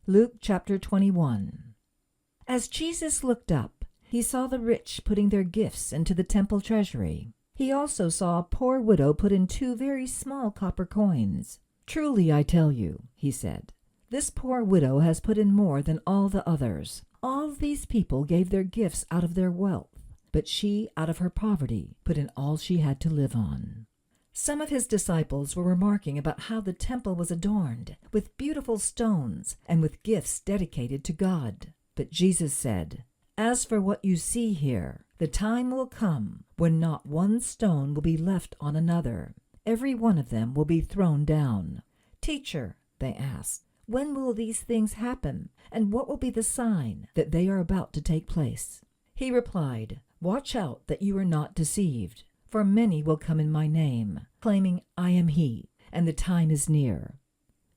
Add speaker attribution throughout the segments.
Speaker 1: Luke chapter 21. As Jesus looked up, he saw the rich putting their gifts into the temple treasury. He also saw a poor widow put in 2 very small copper coins. "Truly I tell you," he said, "this poor widow has put in more than all the others. All these people gave their gifts out of their wealth, but she, out of her poverty, put in all she had to live on." Some of his disciples were remarking about how the temple was adorned with beautiful stones and with gifts dedicated to God. But Jesus said, "As for what you see here, the time will come when not one stone will be left on another. Every one of them will be thrown down." "Teacher," they asked, "when will these things happen, and what will be the sign that they are about to take place?" He replied, "Watch out that you are not deceived. For many will come in my name, claiming I am he, and the time is near.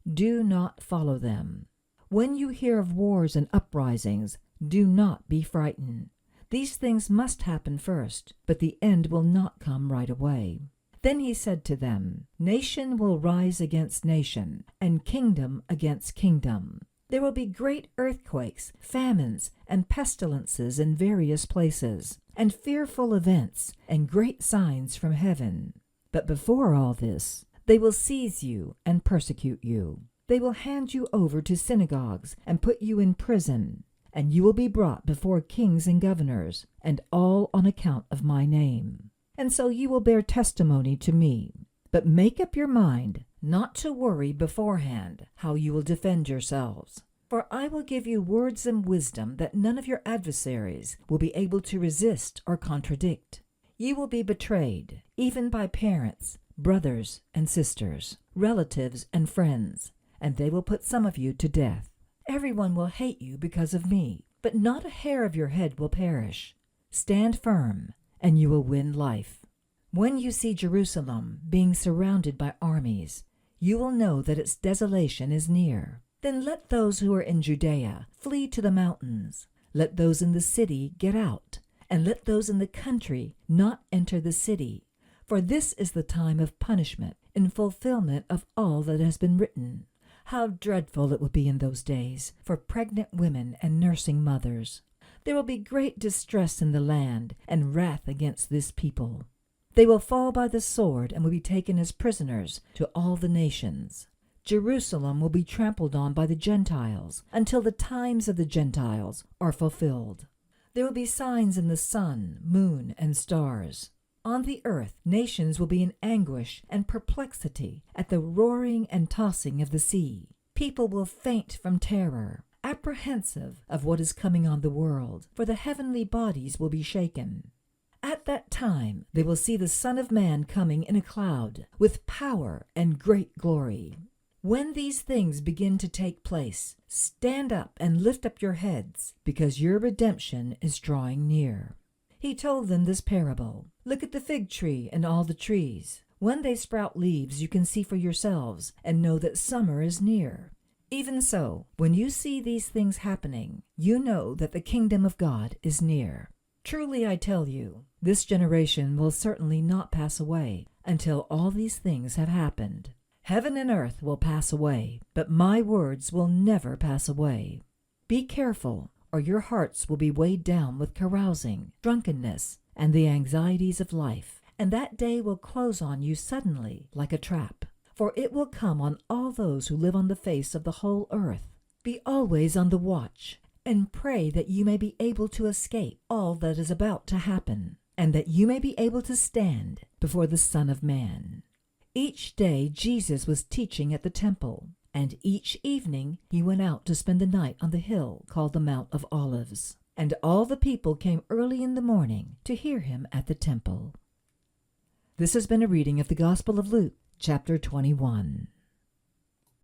Speaker 1: Do not follow them. When you hear of wars and uprisings, do not be frightened. These things must happen first, but the end will not come right away." Then he said to them, "Nation will rise against nation, and kingdom against kingdom. There will be great earthquakes, famines, and pestilences in various places, and fearful events, and great signs from heaven. But before all this, they will seize you and persecute you. They will hand you over to synagogues and put you in prison, and you will be brought before kings and governors, and all on account of my name. And so you will bear testimony to me. But make up your mind not to worry beforehand how you will defend yourselves. For I will give you words and wisdom that none of your adversaries will be able to resist or contradict. You will be betrayed, even by parents, brothers and sisters, relatives and friends, and they will put some of you to death. Everyone will hate you because of me, but not a hair of your head will perish. Stand firm, and you will win life. When you see Jerusalem being surrounded by armies, you will know that its desolation is near. Then let those who are in Judea flee to the mountains. Let those in the city get out, and let those in the country not enter the city. For this is the time of punishment, in fulfillment of all that has been written. How dreadful it will be in those days for pregnant women and nursing mothers. There will be great distress in the land, and wrath against this people. They will fall by the sword and will be taken as prisoners to all the nations. Jerusalem will be trampled on by the Gentiles until the times of the Gentiles are fulfilled. There will be signs in the sun, moon, and stars. On the earth, nations will be in anguish and perplexity at the roaring and tossing of the sea. People will faint from terror, apprehensive of what is coming on the world, for the heavenly bodies will be shaken. At that time they will see the Son of Man coming in a cloud, with power and great glory. When these things begin to take place, stand up and lift up your heads, because your redemption is drawing near." He told them this parable. "Look at the fig tree and all the trees. When they sprout leaves, you can see for yourselves and know that summer is near. Even so, when you see these things happening, you know that the kingdom of God is near. Truly I tell you, this generation will certainly not pass away until all these things have happened. Heaven and earth will pass away, but my words will never pass away. Be careful, or your hearts will be weighed down with carousing, drunkenness, and the anxieties of life, and that day will close on you suddenly like a trap. For it will come on all those who live on the face of the whole earth. Be always on the watch, and pray that you may be able to escape all that is about to happen, and that you may be able to stand before the Son of Man." Each day Jesus was teaching at the temple, and each evening he went out to spend the night on the hill called the Mount of Olives. And all the people came early in the morning to hear him at the temple. This has been a reading of the Gospel of Luke, chapter 21.